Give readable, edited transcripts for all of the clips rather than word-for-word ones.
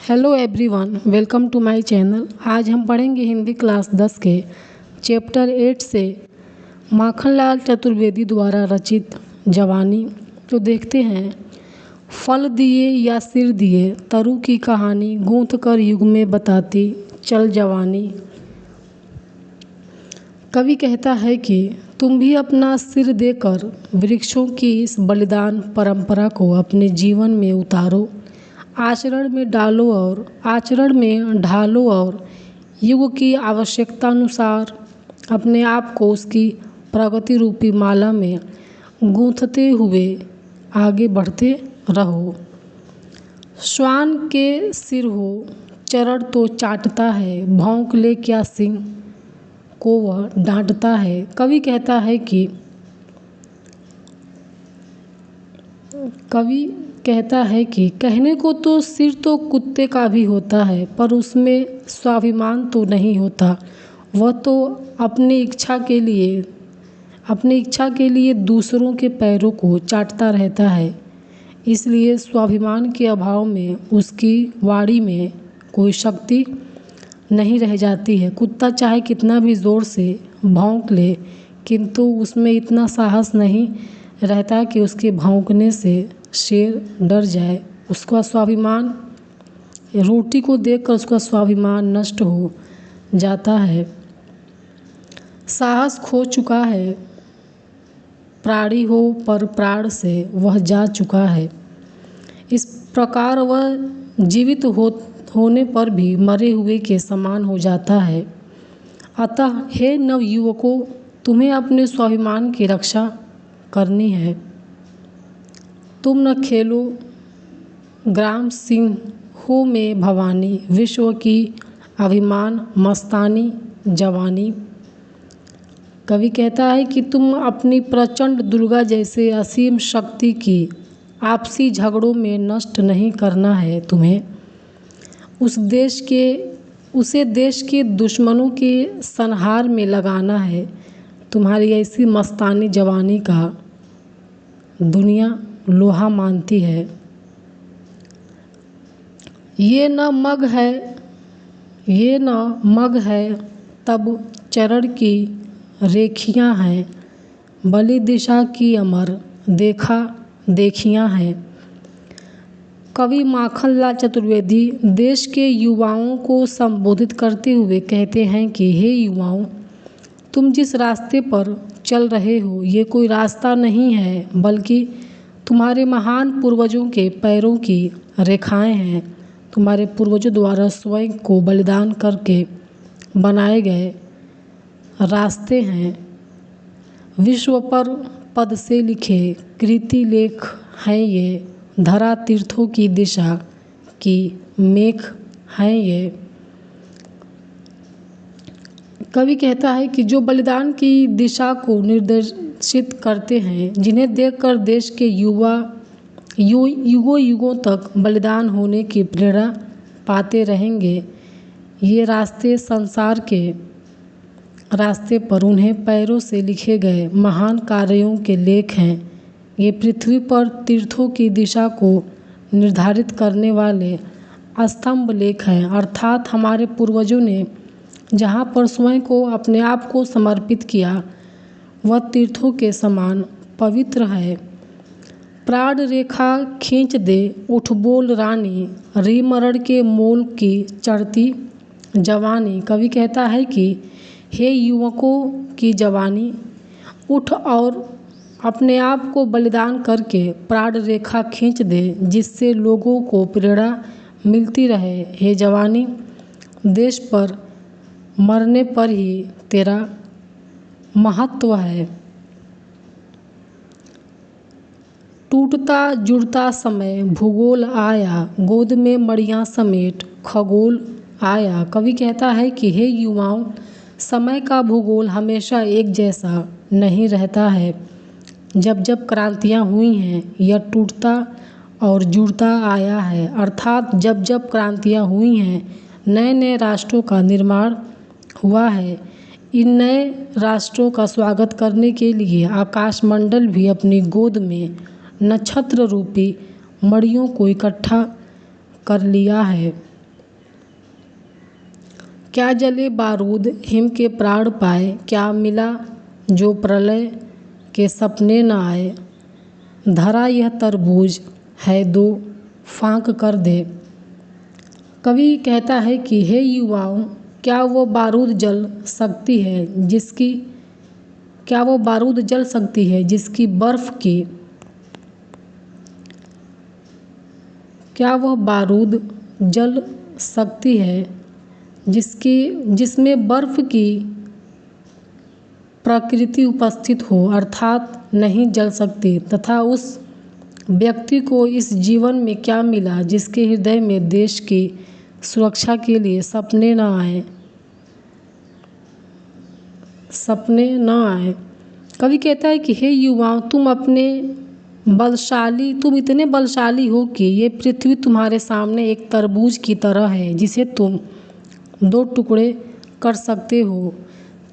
Hello everyone, welcome to my channel. आज हम पढ़ेंगे हिंदी क्लास 10 के चैप्टर 8 से माखनलाल चतुर्वेदी द्वारा रचित जवानी। तो देखते हैं। फल दिए या सिर दिए, तरु की कहानी गूंथ कर युग में बताती चल जवानी। कवि कहता है कि तुम भी अपना सिर देकर वृक्षों की इस बलिदान परंपरा को अपने जीवन में उतारो, आचरण में ढालो और युग की आवश्यकता अनुसार अपने आप को उसकी प्रगति रूपी माला में गूंथते हुए आगे बढ़ते रहो। श्वान के सिर हो चरण तो चाटता है, भौंक ले क्या सिंह को वह डांटता है। कवि कहता है कि कहने को तो सिर तो कुत्ते का भी होता है, पर उसमें स्वाभिमान तो नहीं होता। वह तो अपनी इच्छा के लिए दूसरों के पैरों को चाटता रहता है। इसलिए स्वाभिमान के अभाव में उसकी वाणी में कोई शक्ति नहीं रह जाती है। कुत्ता चाहे कितना भी ज़ोर से भौंक ले, किंतु उसमें इतना साहस नहीं रहता कि उसके भौंकने से शेर डर जाए। उसका स्वाभिमान, रोटी को देखकर उसका स्वाभिमान नष्ट हो जाता है। साहस खो चुका है, प्राणी हो पर प्राण से वह जा चुका है। इस प्रकार वह जीवित होने पर भी मरे हुए के समान हो जाता है। अतः हे नवयुवकों, तुम्हें अपने स्वाभिमान की रक्षा करनी है। तुम न खेलो ग्राम सिंहों में भवानी, विश्व की अभिमान मस्तानी जवानी। कवि कहता है कि तुम अपनी प्रचंड दुर्गा जैसे असीम शक्ति की आपसी झगड़ों में नष्ट नहीं करना है। तुम्हें उसे देश के दुश्मनों के संहार में लगाना है। तुम्हारी ऐसी मस्तानी जवानी का दुनिया लोहा मानती है। ये न मग है तब चरण की रेखियाँ हैं, बलि दिशा की अमर देखियाँ हैं। कवि माखनलाल चतुर्वेदी देश के युवाओं को संबोधित करते हुए कहते हैं कि हे युवाओं, तुम जिस रास्ते पर चल रहे हो ये कोई रास्ता नहीं है, बल्कि तुम्हारे महान पूर्वजों के पैरों की रेखाएं हैं। तुम्हारे पूर्वजों द्वारा स्वयं को बलिदान करके बनाए गए रास्ते हैं। विश्व पर पद से लिखे कृति लेख हैं ये, धरा तीर्थों की दिशा की मेख हैं ये। कवि कहता है कि जो बलिदान की दिशा को निर्देशित करते हैं, जिन्हें देखकर देश के युवा युगों तक बलिदान होने की प्रेरणा पाते रहेंगे, ये रास्ते संसार के रास्ते पर उन्हें पैरों से लिखे गए महान कार्यों के लेख हैं। ये पृथ्वी पर तीर्थों की दिशा को निर्धारित करने वाले स्तंभ लेख हैं। अर्थात हमारे पूर्वजों ने जहाँ पर स्वयं को अपने आप को समर्पित किया, वह तीर्थों के समान पवित्र है। प्राण रेखा खींच दे उठ बोल रानी, री मरण के मोल की चढ़ती जवानी। कवि कहता है कि हे युवकों की जवानी, उठ और अपने आप को बलिदान करके प्राण रेखा खींच दे, जिससे लोगों को प्रेरणा मिलती रहे। हे जवानी, देश पर मरने पर ही तेरा महत्व है। टूटता जुड़ता समय भूगोल आया, गोद में मड़ियाँ समेट खगोल आया। कवि कहता है कि हे युवाओं, समय का भूगोल हमेशा एक जैसा नहीं रहता है। जब जब क्रांतियाँ हुई हैं, यह टूटता और जुड़ता आया है। अर्थात जब जब क्रांतियाँ हुई हैं, नए नए राष्ट्रों का निर्माण हुआ है। इन नए राष्ट्रों का स्वागत करने के लिए आकाशमंडल भी अपनी गोद में नक्षत्र रूपी मड़ियों को इकट्ठा कर लिया है। क्या जले बारूद हिम के प्राण पाए, क्या मिला जो प्रलय के सपने न आए। धरा यह तरबूज है दो फांक कर दे। कवि कहता है कि हे युवाओं, क्या वो बारूद जल सकती है जिसकी क्या वो बारूद जल सकती है जिसकी बर्फ़ की क्या वह बारूद जल सकती है जिसमें बर्फ़ की प्रकृति उपस्थित हो, अर्थात नहीं जल सकती। तथा उस व्यक्ति को इस जीवन में क्या मिला जिसके हृदय में देश की सुरक्षा के लिए सपने न आए। कवि कहता है कि हे युवाओं, तुम इतने बलशाली हो कि ये पृथ्वी तुम्हारे सामने एक तरबूज की तरह है जिसे तुम दो टुकड़े कर सकते हो।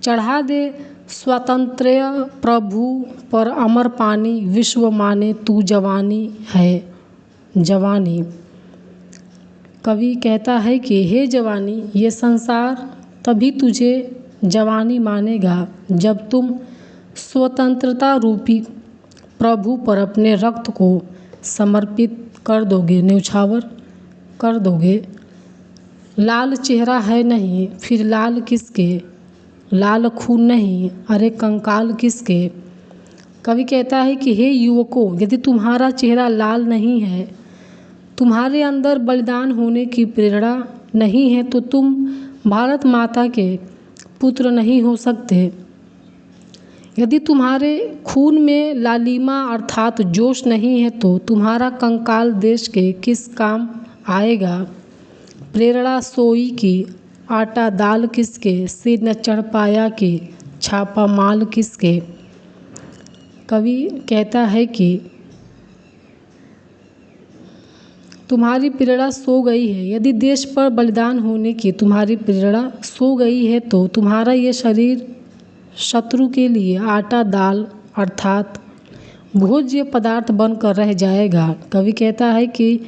चढ़ा दे स्वातंत्र्य प्रभु पर अमर पानी, विश्व माने तू जवानी है जवानी। कवि कहता है कि हे जवानी, ये संसार तभी तुझे जवानी मानेगा जब तुम स्वतंत्रता रूपी प्रभु पर अपने रक्त को समर्पित कर दोगे, न्यौछावर कर दोगे। लाल चेहरा है नहीं, फिर लाल किसके, लाल खून नहीं, अरे कंकाल किसके। कवि कहता है कि हे युवकों, यदि तुम्हारा चेहरा लाल नहीं है, तुम्हारे अंदर बलिदान होने की प्रेरणा नहीं है, तो तुम भारत माता के पुत्र नहीं हो सकते। यदि तुम्हारे खून में लालिमा अर्थात जोश नहीं है, तो तुम्हारा कंकाल देश के किस काम आएगा। प्रेरणा सोई की आटा दाल किसके, सिर न चढ़ पाया कि छापा माल किसके। कवि कहता है कि तुम्हारी प्रेरणा सो गई है। यदि देश पर बलिदान होने की तुम्हारी प्रेरणा सो गई है, तो तुम्हारा ये शरीर शत्रु के लिए आटा दाल अर्थात भोज्य पदार्थ बनकर रह जाएगा। कवि कहता है कि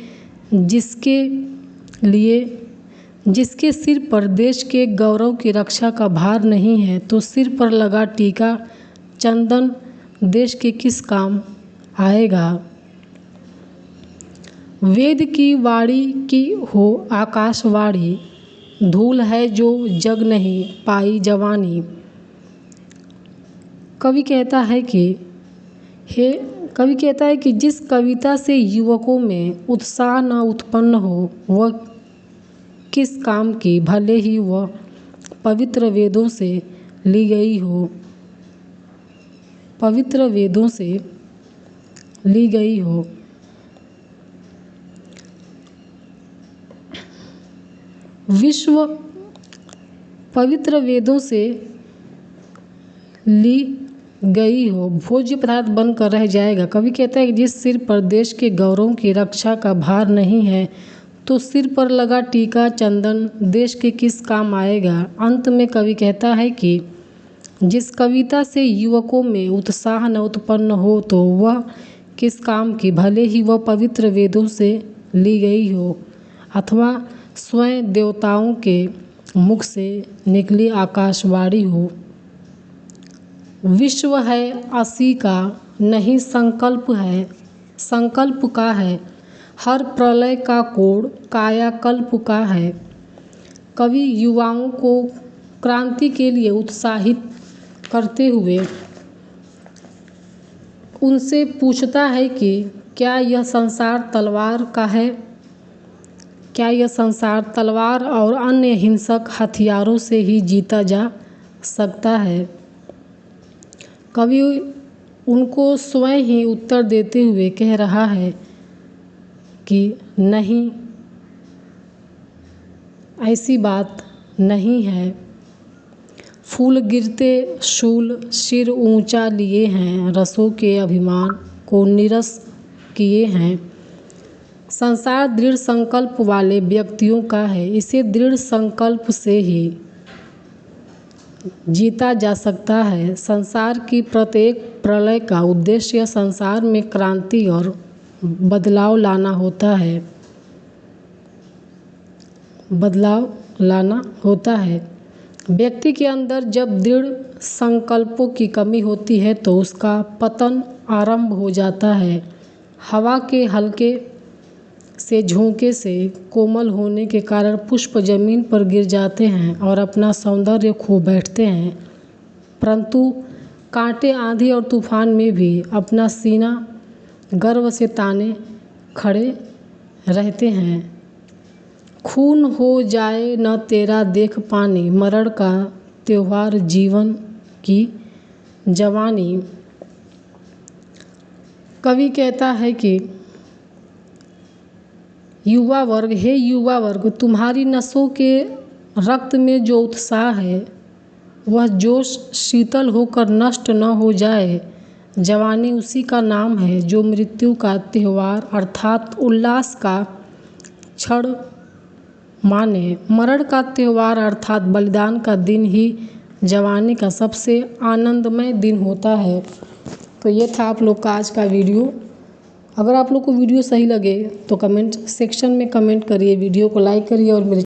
जिसके सिर पर देश के गौरव की रक्षा का भार नहीं है, तो सिर पर लगा टीका चंदन देश के किस काम आएगा। वेद की वाणी की हो आकाशवाणी, धूल है जो जग नहीं पाई जवानी। कवि कहता है कि जिस कविता से युवकों में उत्साह न उत्पन्न हो, वह किस काम की, भले ही वह पवित्र वेदों से ली गई हो, पवित्र वेदों से ली गई हो। विश्व पवित्र वेदों से ली गई हो, भोज्य पदार्थ बनकर रह जाएगा। कवि कहता है कि जिस सिर पर देश के गौरव की रक्षा का भार नहीं है, तो सिर पर लगा टीका चंदन देश के किस काम आएगा। अंत में कवि कहता है कि जिस कविता से युवकों में उत्साह न उत्पन्न हो, तो वह किस काम की, भले ही वह पवित्र वेदों से ली गई हो अथवा स्वयं देवताओं के मुख से निकली आकाशवाणी हो। विश्व है असी का नहीं संकल्प का है, हर प्रलय का कोड कायाकल्प का है। कवि युवाओं को क्रांति के लिए उत्साहित करते हुए उनसे पूछता है कि क्या यह संसार तलवार का है, क्या यह संसार तलवार और अन्य हिंसक हथियारों से ही जीता जा सकता है। कवि उनको स्वयं ही उत्तर देते हुए कह रहा है कि नहीं, ऐसी बात नहीं है। फूल गिरते शूल सिर ऊंचा लिए हैं, रसों के अभिमान को निरस किए हैं। संसार दृढ़ संकल्प वाले व्यक्तियों का है, इसे दृढ़ संकल्प से ही जीता जा सकता है। संसार की प्रत्येक प्रलय का उद्देश्य संसार में क्रांति और बदलाव लाना होता है, बदलाव लाना होता है। व्यक्ति के अंदर जब दृढ़ संकल्पों की कमी होती है तो उसका पतन आरंभ हो जाता है। हवा के हल्के से झोंके से कोमल होने के कारण पुष्प जमीन पर गिर जाते हैं और अपना सौंदर्य खो बैठते हैं, परंतु कांटे, आंधी और तूफान में भी अपना सीना गर्व से ताने खड़े रहते हैं। खून हो जाए न तेरा देख पानी, मरण का त्योहार जीवन की जवानी। कवि कहता है कि युवा वर्ग, हे युवा वर्ग, तुम्हारी नसों के रक्त में जो उत्साह है वह जोश शीतल होकर नष्ट न हो जाए। जवानी उसी का नाम है जो मृत्यु का त्योहार अर्थात उल्लास का क्षण माने। मरण का त्योहार अर्थात बलिदान का दिन ही जवानी का सबसे आनंदमय दिन होता है। तो ये था आप लोग का आज का वीडियो। अगर आप लोग को वीडियो सही लगे तो कमेंट सेक्शन में कमेंट करिए, वीडियो को लाइक करिए और मेरे